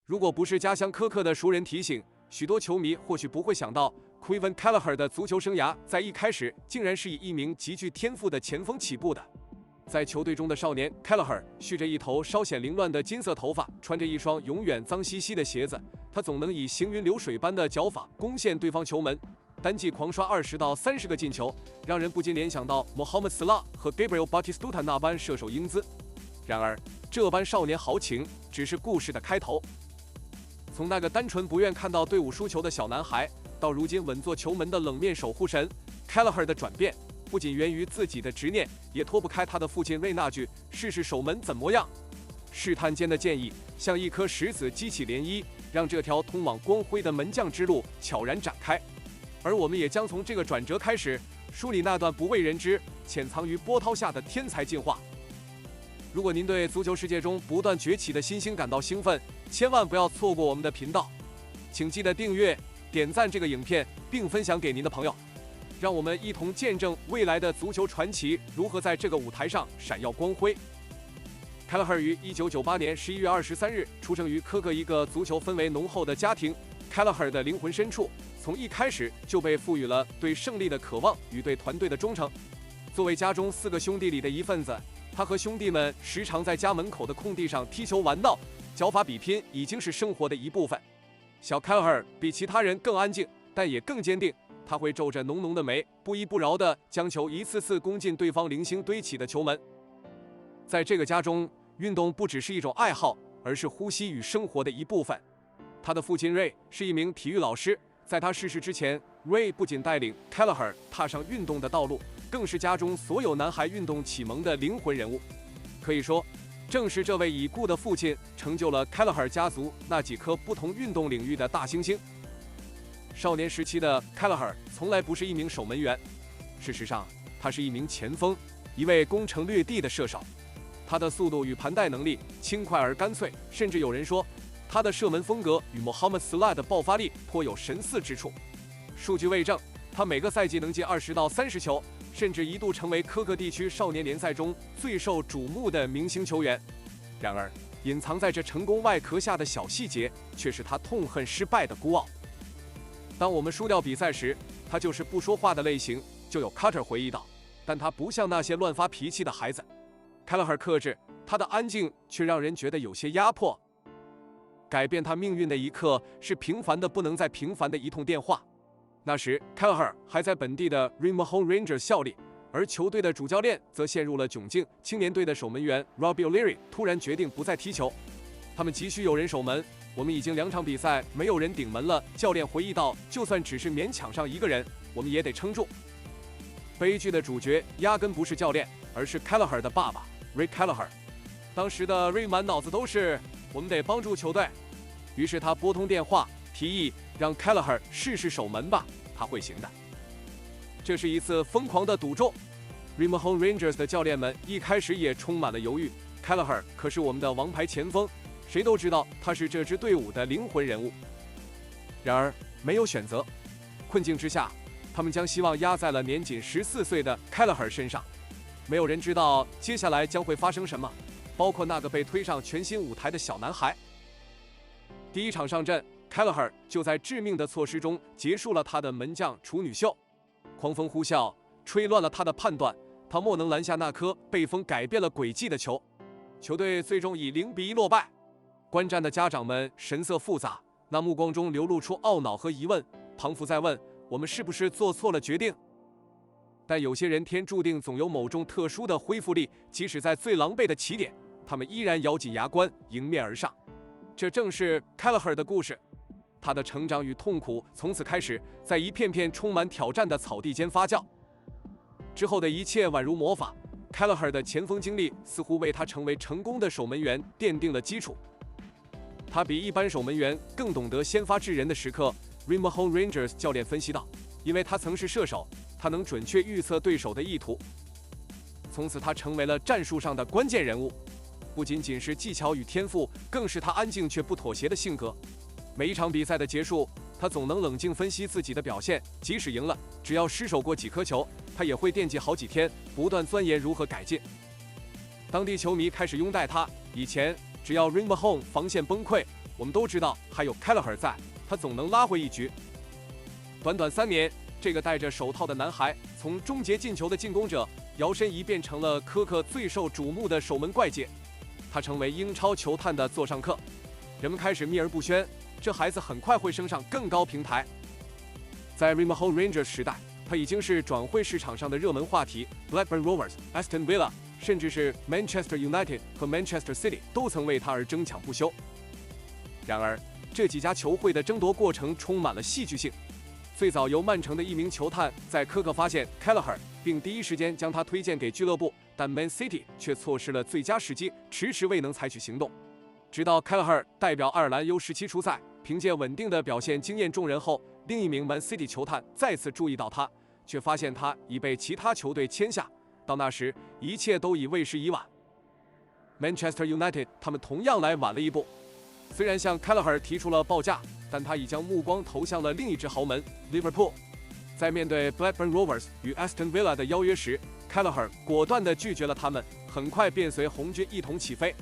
如果不是家乡苛刻的熟人提醒，许多球迷或许不会想到 Kevin Kelleher 的足球生涯在一开始竟然是以一名极具天赋的前锋起步的。在球队中的少年 Kelleher 蓄着一头稍显凌乱的金色头发，穿着一双永远脏兮兮的鞋子，他总能以行云流水般的脚法攻陷对方球门，单季狂刷20到30个进球，让人不禁联想到 Mohamed Salah 和 Gabriel Batistuta 那般射手英姿。然而，这般少年豪情只是故事的开头。从那个单纯不愿看到队伍输球的小男孩，到如今稳坐球门的冷面守护神 Kelleher 的转变，不仅源于自己的执念，也脱不开他的父亲瑞那句“试试守门怎么样”。试探间的建议像一颗石子激起涟漪，让这条通往光辉的门将之路悄然展开。而我们也将从这个转折开始，梳理那段不为人知、潜藏于波涛下的天才进化。如果您对足球世界中不断崛起的新星感到兴奋，千万不要错过我们的频道，请记得订阅、点赞这个影片，并分享给您的朋友。让我们一同见证未来的足球传奇如何在这个舞台上闪耀光辉。Kelleher 于1998年11月23日出生于科克一个足球氛围浓厚的家庭。Kelleher 的灵魂深处从一开始就被赋予了对胜利的渴望与对团队的忠诚。作为家中4个兄弟里的一份子，他和兄弟们时常在家门口的空地上踢球玩闹，脚法比拼已经是生活的一部分。小 Kelleher 比其他人更安静，但也更坚定。他会皱着浓浓的眉，不依不饶地将球一次次攻进对方零星堆起的球门。在这个家中，运动不只是一种爱好，而是呼吸与生活的一部分。他的父亲 Ray 是一名体育老师，在他逝世之前 ，Ray 不仅带领 Kelleher 踏上运动的道路，更是家中所有男孩运动启蒙的灵魂人物。可以说，正是这位已故的父亲成就了 Kelleher 家族那几颗不同运动领域的大星星。少年时期的 Kelleher 从来不是一名守门员，事实上，他是一名前锋，一位攻城略地的射手。他的速度与盘带能力轻快而干脆，甚至有人说，他的射门风格与 Mohamed Salah 的爆发力颇有神似之处。数据为证，他每个赛季能进20到30球，甚至一度成为科克地区少年联赛中最受瞩目的明星球员。然而，隐藏在这成功外壳下的小细节，却是他痛恨失败的孤傲。当我们输掉比赛时，他就是不说话的类型，就有 Carter 回忆道。但他不像那些乱发脾气的孩子。Kelleher 克制，他的安静却让人觉得有些压迫。改变他命运的一刻，是平凡的不能再平凡的一通电话。那时 Kelleher 还在本地的 Rimahone Rangers 效力，而球队的主教练则陷入了窘境。青年队的守门员 Robbie O'Leary 突然决定不再踢球，他们急需有人守门。我们已经2场比赛没有人顶门了，教练回忆道，就算只是勉强上一个人，我们也得撑住。悲剧的主角压根不是教练，而是 Kelleher 的爸爸 Ray Kelleher。当时的 Ray 满脑子都是我们得帮助球队，于是他拨通电话，提议让 Kelleher 试试守门吧，他会行的。这是一次疯狂的赌注。Rimahone Rangers 的教练们一开始也充满了犹豫。Kelleher 可是我们的王牌前锋，谁都知道他是这支队伍的灵魂人物。然而没有选择，困境之下，他们将希望压在了年仅14岁的 Kelleher 身上。没有人知道接下来将会发生什么，包括那个被推上全新舞台的小男孩。第一场上阵 ，Kelleher 就在致命的错失中结束了他的门将处女秀。狂风呼啸，吹乱了他的判断，他莫能拦下那颗被风改变了轨迹的球。球队最终以0-1落败。观战的家长们神色复杂，那目光中流露出懊恼和疑问，旁父在问我们是不是做错了决定。但有些人天注定总有某种特殊的恢复力，即使在最狼狈的起点，他们依然咬紧牙关迎面而上。这正是 Kelleher 的故事，他的成长与痛苦从此开始在一片片充满挑战的草地间发酵。之后的一切宛如魔法， Kelleher 的前锋经历似乎为他成为成功的守门员奠定了基础。他比一般守门员更懂得先发制人的时刻。 Rimahone Rangers 教练分析道，因为他曾是射手，他能准确预测对手的意图。从此他成为了战术上的关键人物，不仅仅是技巧与天赋，更是他安静却不妥协的性格。每一场比赛的结束，他总能冷静分析自己的表现，即使赢了，只要失手过几颗球，他也会惦记好几天，不断钻研如何改进。当地球迷开始拥戴他，以前只要 Rimahone 防线崩溃，我们都知道还有 Kelleher 在，他总能拉回一局。短短3年，这个戴着手套的男孩从终结进球的进攻者摇身一变成了科克最受瞩目的守门怪杰。他成为英超球探的座上客，人们开始秘而不宣，这孩子很快会升上更高平台。在 Remaho Rangers 时代，他已经是转会市场上的热门话题 ，Blackburn Rovers、Aston Villa， 甚至是 Manchester United 和 Manchester City 都曾为他而争抢不休。然而，这几家球会的争夺过程充满了戏剧性。最早由曼城的一名球探在科克发现 Kelleher， 并第一时间将他推荐给俱乐部，但 Man City 却错失了最佳时机，迟迟未能采取行动。直到 Kelleher 代表爱尔兰 U17 出赛，凭借稳定的表现惊艳众人后，另一名 Man City 球探再次注意到他，却发现他已被其他球队签下。到那时，一切都已为时已晚。Manchester United 他们同样来晚了一步，虽然向 Kelleher 提出了报价，但他已将目光投向了另一支豪门 Liverpool。在面对 Blackburn Rovers 与 Aston Villa 的邀约时， Kelleher 果断地拒绝了他们，很快便随红军一同起飞。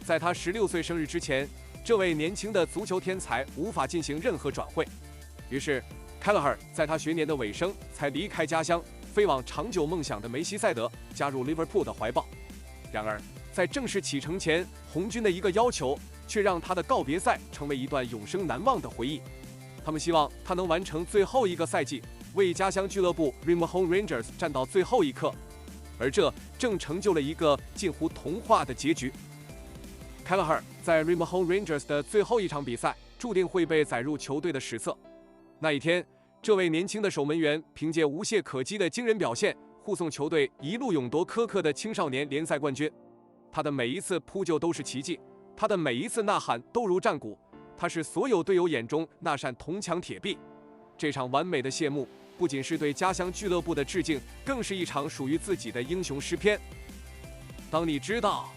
在他16岁生日之前，这位年轻的足球天才无法进行任何转会，于是 Kelleher 在他学年的尾声才离开家乡，飞往长久梦想的梅西塞德，加入 Liverpool 的怀抱。然而，在正式启程前，红军的一个要求却让他的告别赛成为一段永生难忘的回忆。他们希望他能完成最后一个赛季，为家乡俱乐部 Remaho Rangers 战到最后一刻，而这正成就了一个近乎童话的结局。Kelleher 在 Remaho Rangers 的最后一场比赛注定会被载入球队的史册。那一天，这位年轻的守门员凭借无懈可击的惊人表现，护送球队一路勇夺科克的青少年联赛冠军。他的每一次扑救都是奇迹，他的每一次呐喊都如战鼓，他是所有队友眼中那扇铜墙铁壁。这场完美的谢幕，不仅是对家乡俱乐部的致敬，更是一场属于自己的英雄诗篇。当你知道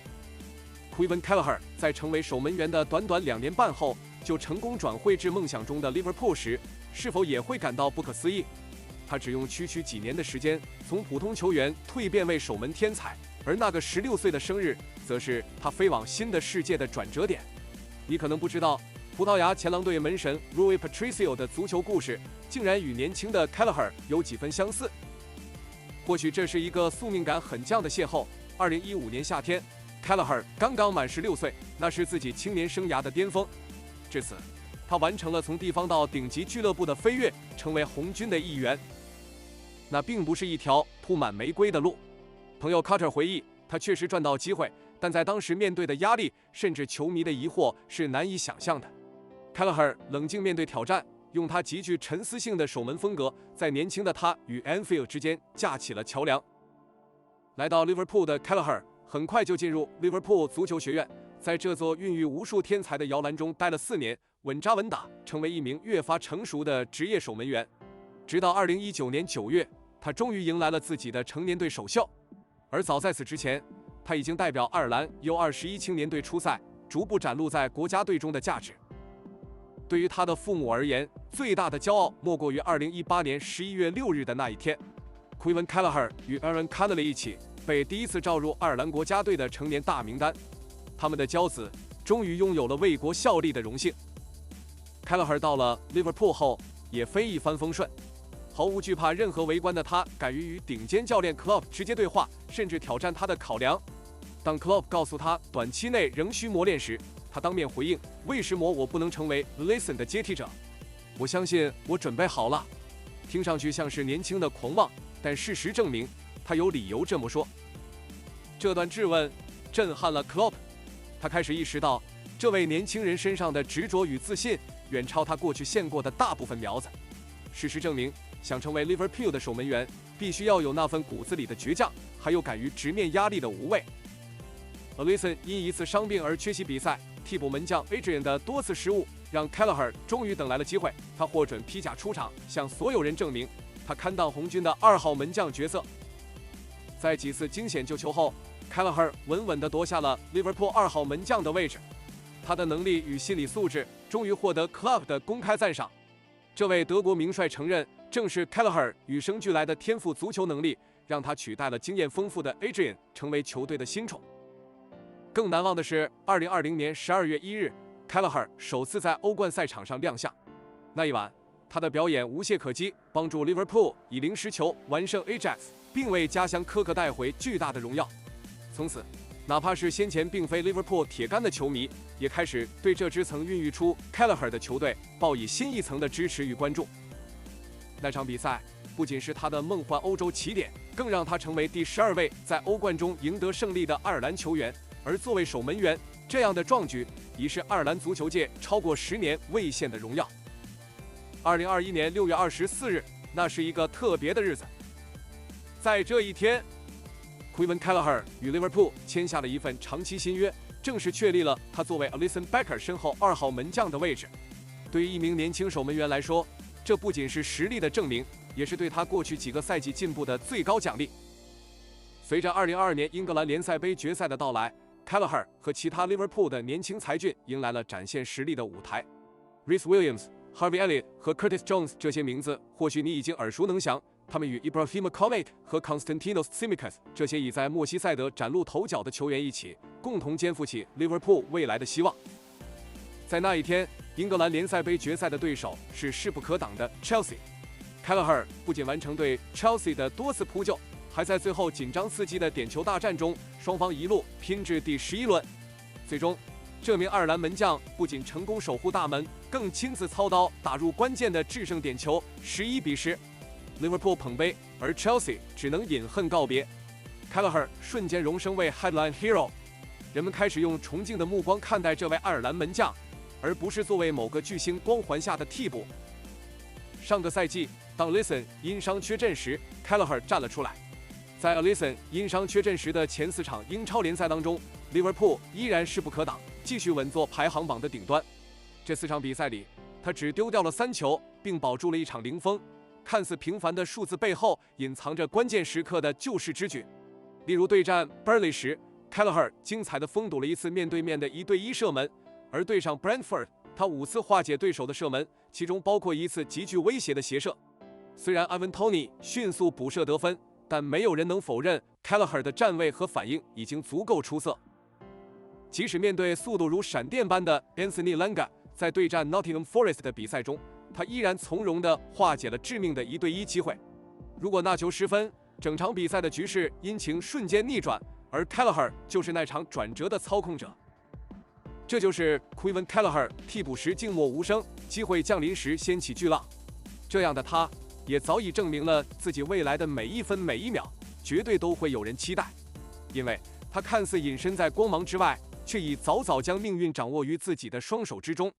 Kevin Kelleher 在成为守门员的短短2年半后就成功转会至梦想中的 Liverpool 时，是否也会感到不可思议？他只用区区几年的时间，从普通球员蜕变为守门天才，而那个16岁的生日，则是他飞往新的世界的转折点。你可能不知道，葡萄牙前狼队门神 Rui Patricio 的足球故事，竟然与年轻的 Kelleher 有几分相似。或许这是一个宿命感很犟的邂逅。2015年夏天， Kelleher 刚刚满16岁，那是自己青年生涯的巅峰。至此，他完成了从地方到顶级俱乐部的飞跃，成为红军的一员。那并不是一条铺满玫瑰的路。朋友 Carter 回忆，他确实赚到机会，但在当时面对的压力，甚至球迷的疑惑是难以想象的。Kelleher 冷静面对挑战，用他极具沉思性的守门风格，在年轻的他与 Anfield 之间架起了桥梁。来到 Liverpool 的 Kelleher 很快就进入 Liverpool 足球学院，在这座孕育无数天才的摇篮中待了4年，稳扎稳打，成为一名越发成熟的职业守门员。直到2019年9月，他终于迎来了自己的成年队首秀。而早在此之前，他已经代表爱尔兰 U21 青年队出赛，逐步展露在国家队中的价值。对于他的父母而言，最大的骄傲莫过于2018年11月6日的那一天， Kevin Kelleher 与 Aaron Connolly 一起被第一次召入爱尔兰国家队的成年大名单。他们的骄子终于拥有了为国效力的荣幸。Kelleher 到了 Liverpool 后也非一帆风顺，毫无惧怕任何围观的他，敢于与顶尖教练 Klopp 直接对话，甚至挑战他的考量。当 Klopp 告诉他短期内仍需磨练时，他当面回应：为什么我不能成为 Alisson 的接替者？我相信我准备好了。听上去像是年轻的狂妄，但事实证明他有理由这么说。这段质问震撼了 Klopp， 他开始意识到这位年轻人身上的执着与自信远超他过去见过的大部分苗子。事实证明，想成为 Liverpool 的守门员，必须要有那份骨子里的倔强，还有敢于直面压力的无畏。Alisson 因一次伤病而缺席比赛，替补门将 Adrian 的多次失误让 Kelleher 终于等来了机会，他获准披甲出场，向所有人证明他堪当红军的2号门将角色。在几次惊险救球后， Kelleher 稳稳地夺下了 Liverpool 2号门将的位置。他的能力与心理素质终于获得 Klopp 的公开赞赏。这位德国名帅承认，正是 Kelleher 与生俱来的天赋足球能力，让他取代了经验丰富的 Adrian， 成为球队的新宠。更难忘的是，2020年12月1日 Kelleher 首次在欧冠赛场上亮相。那一晚，他的表演无懈可击，帮助 Liverpool 以0-10球完胜 Ajax， 并为家乡科克带回巨大的荣耀。从此，哪怕是先前并非 Liverpool 铁杆的球迷，也开始对这支曾孕育出 Kelleher 的球队抱以新一层的支持与关注。那场比赛不仅是他的梦幻欧洲起点，更让他成为第12位在欧冠中赢得胜利的爱尔兰球员。而作为守门员，这样的壮举已是爱尔兰足球界超过10年未现的荣耀。2021年6月24日，那是一个特别的日子。在这一天，Kevin Kelleher 与 Liverpool 签下了一份长期新约，正式确立了他作为 Alisson Becker 身后2号门将的位置。对于一名年轻守门员来说，这不仅是实力的证明，也是对他过去几个赛季进步的最高奖励。随着2022年英格兰联赛杯决赛的到来， Kelleher 和其他 Liverpool 的年轻才俊迎来了展现实力的舞台。Reece Williams、Harvey Elliott 和 Curtis Jones 这些名字或许你已经耳熟能详，他们与 Ibrahima Konate 和 Konstantinos Tsimikas 这些已在莫西塞德崭露头角的球员一起，共同肩负起 Liverpool 未来的希望。在那一天，英格兰联赛杯决赛的对手是势不可挡的 Chelsea。Kelleher 不仅完成对 Chelsea 的多次扑救，还在最后紧张刺激的点球大战中，双方一路拼至第11轮。最终，这名爱尔兰门将不仅成功守护大门，更亲自操刀打入关键的制胜点球，11-10。Liverpool 捧杯，而 Chelsea 只能饮恨告别。Kelleher 瞬间荣升为 Headline Hero， 人们开始用崇敬的目光看待这位爱尔兰门将，而不是作为某个巨星光环下的替补。上个赛季，当 Alisson 因伤缺阵时 ，Kelleher 站了出来。在 Alisson 因伤缺阵时的前4场英超联赛当中， Liverpool 依然势不可挡，继续稳坐排行榜的顶端。这4场比赛里，他只丢掉了3球，并保住了1场0封。看似平凡的数字背后，隐藏着关键时刻的救世之举。例如对战 Burnley 时， Kelleher 精彩地封堵了一次面对面的1对1射门，而对上 Brentford， 他5次化解对手的射门，其中包括1次极具威胁的斜射。虽然 Ivan Toney 迅速补射得分，但没有人能否认 Kelleher 的站位和反应已经足够出色。即使面对速度如闪电般的 Anthony Elanga， 在对战 Nottingham Forest 的比赛中，他依然从容地化解了致命的1对1机会。如果那球失分，整场比赛的局势因情瞬间逆转，而 Kelleher 就是那场转折的操控者。这就是 Kevin Kelleher 替补时静默无声，机会降临时掀起巨浪。这样的他，也早已证明了自己未来的每一分每一秒，绝对都会有人期待。因为他看似隐身在光芒之外，却已早早将命运掌握于自己的双手之中。